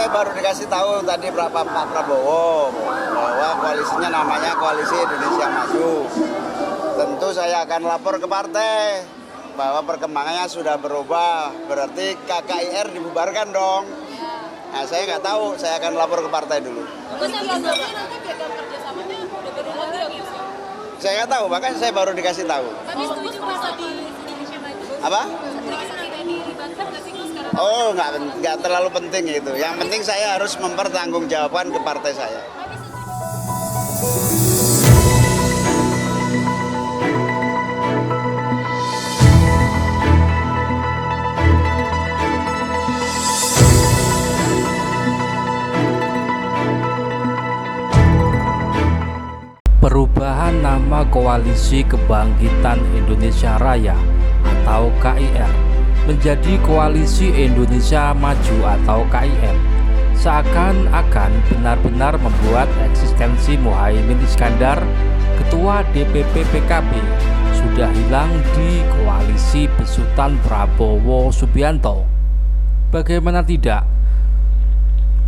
saya baru dikasih tahu tadi Pak Prabowo bahwa koalisinya namanya Koalisi Indonesia Maju. Tentu saya akan lapor ke partai bahwa perkembangannya sudah berubah, berarti KKIR dibubarkan dong. Nah, saya nggak tahu, saya akan lapor ke partai dulu. Saya nggak tahu, makanya saya baru dikasih tahu. Apa? Oh, nggak terlalu penting itu. Yang penting saya harus mempertanggungjawabkan ke partai saya. Perubahan nama Koalisi Kebangkitan Indonesia Raya atau KIR menjadi Koalisi Indonesia Maju atau KIM seakan-akan benar-benar membuat eksistensi Muhaimin Iskandar, Ketua DPP PKB, sudah hilang di koalisi besutan Prabowo Subianto. Bagaimana tidak?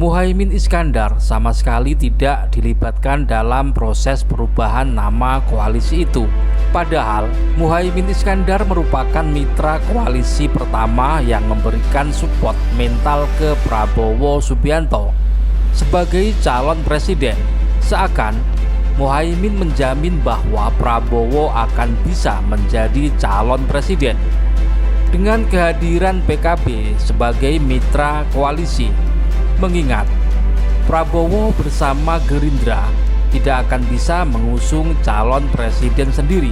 Muhaimin Iskandar sama sekali tidak dilibatkan dalam proses perubahan nama koalisi itu. Padahal Muhaimin Iskandar merupakan mitra koalisi pertama yang memberikan support mental ke Prabowo Subianto sebagai calon presiden. Seakan Muhaimin menjamin bahwa Prabowo akan bisa menjadi calon presiden. Dengan kehadiran PKB sebagai mitra koalisi, mengingat Prabowo bersama Gerindra tidak akan bisa mengusung calon presiden sendiri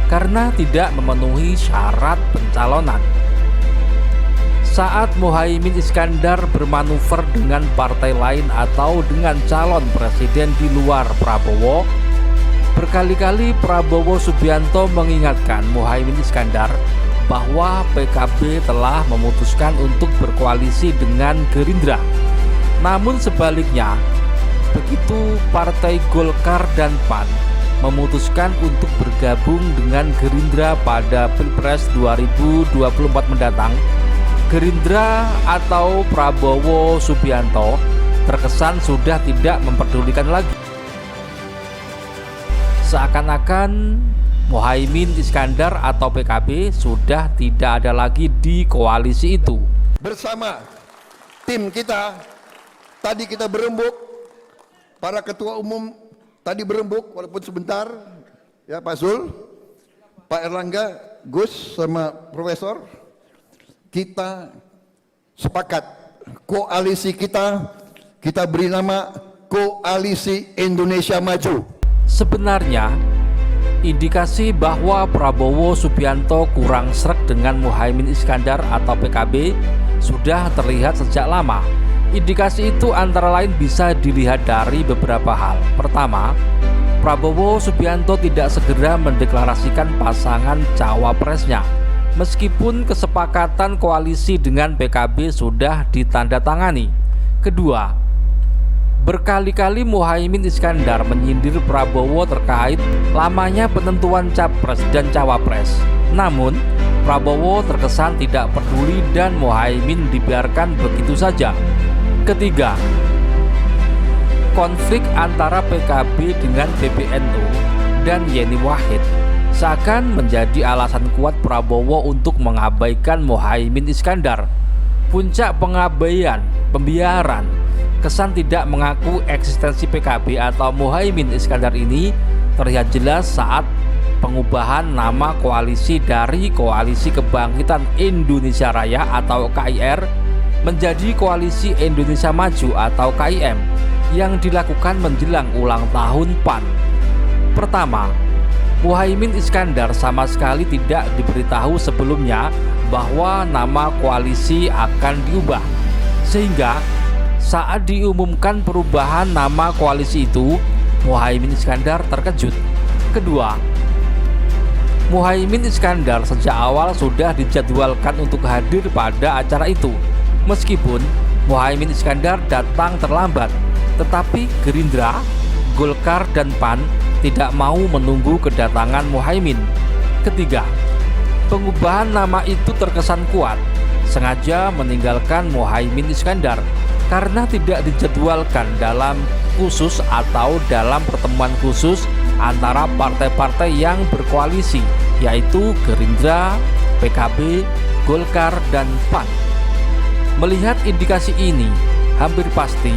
karena tidak memenuhi syarat pencalonan. Saat Muhaimin Iskandar bermanuver dengan partai lain atau dengan calon presiden di luar Prabowo, berkali-kali Prabowo Subianto mengingatkan Muhaimin Iskandar bahwa PKB telah memutuskan untuk berkoalisi dengan Gerindra. Namun sebaliknya, begitu Partai Golkar dan PAN memutuskan untuk bergabung dengan Gerindra pada Pilpres 2024 mendatang, Gerindra atau Prabowo Subianto terkesan sudah tidak memperdulikan lagi. Seakan-akan Muhaimin Iskandar atau PKB sudah tidak ada lagi di koalisi itu. Bersama tim kita, tadi kita berembuk, para ketua umum tadi berembuk walaupun sebentar, ya Pak Zul, Pak Erlangga, Gus sama Profesor, kita sepakat koalisi kita beri nama Koalisi Indonesia Maju. Sebenarnya indikasi bahwa Prabowo Subianto kurang sreg dengan Muhaimin Iskandar atau PKB sudah terlihat sejak lama. Indikasi itu antara lain bisa dilihat dari beberapa hal. Pertama, Prabowo Subianto tidak segera mendeklarasikan pasangan cawapresnya meskipun kesepakatan koalisi dengan PKB sudah ditandatangani. Kedua, berkali-kali Muhaimin Iskandar menyindir Prabowo terkait lamanya penentuan capres dan cawapres. Namun, Prabowo terkesan tidak peduli dan Muhaimin dibiarkan begitu saja. Ketiga, konflik antara PKB dengan PBNU dan Yeni Wahid seakan menjadi alasan kuat Prabowo untuk mengabaikan Muhaimin Iskandar. Puncak pengabaian, pembiaran, kesan tidak mengaku eksistensi PKB atau Muhaimin Iskandar ini terlihat jelas saat pengubahan nama koalisi dari Koalisi Kebangkitan Indonesia Raya atau KIR menjadi Koalisi Indonesia Maju atau KIM yang dilakukan menjelang ulang tahun PAN. Pertama, Muhaimin Iskandar sama sekali tidak diberitahu sebelumnya bahwa nama koalisi akan diubah, sehingga saat diumumkan perubahan nama koalisi itu, Muhaimin Iskandar terkejut. Kedua, Muhaimin Iskandar sejak awal sudah dijadwalkan untuk hadir pada acara itu. Meskipun Muhaimin Iskandar datang terlambat, tetapi Gerindra, Golkar, dan PAN tidak mau menunggu kedatangan Muhaimin. Ketiga, pengubahan nama itu terkesan kuat, sengaja meninggalkan Muhaimin Iskandar. karena tidak dijadwalkan dalam khusus atau dalam pertemuan khusus antara partai-partai yang berkoalisi, yaitu Gerindra, PKB, Golkar, dan PAN. Melihat indikasi ini, hampir pasti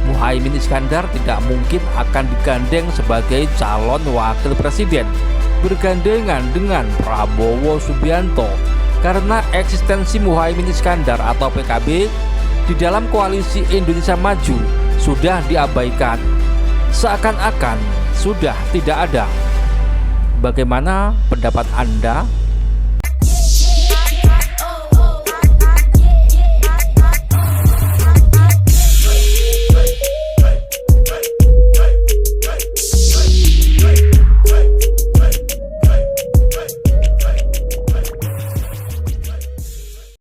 Muhaimin Iskandar tidak mungkin akan digandeng sebagai calon wakil presiden bergandengan dengan Prabowo Subianto, karena eksistensi Muhaimin Iskandar atau PKB di dalam koalisi Indonesia Maju sudah diabaikan, seakan-akan sudah tidak ada. Bagaimana pendapat Anda?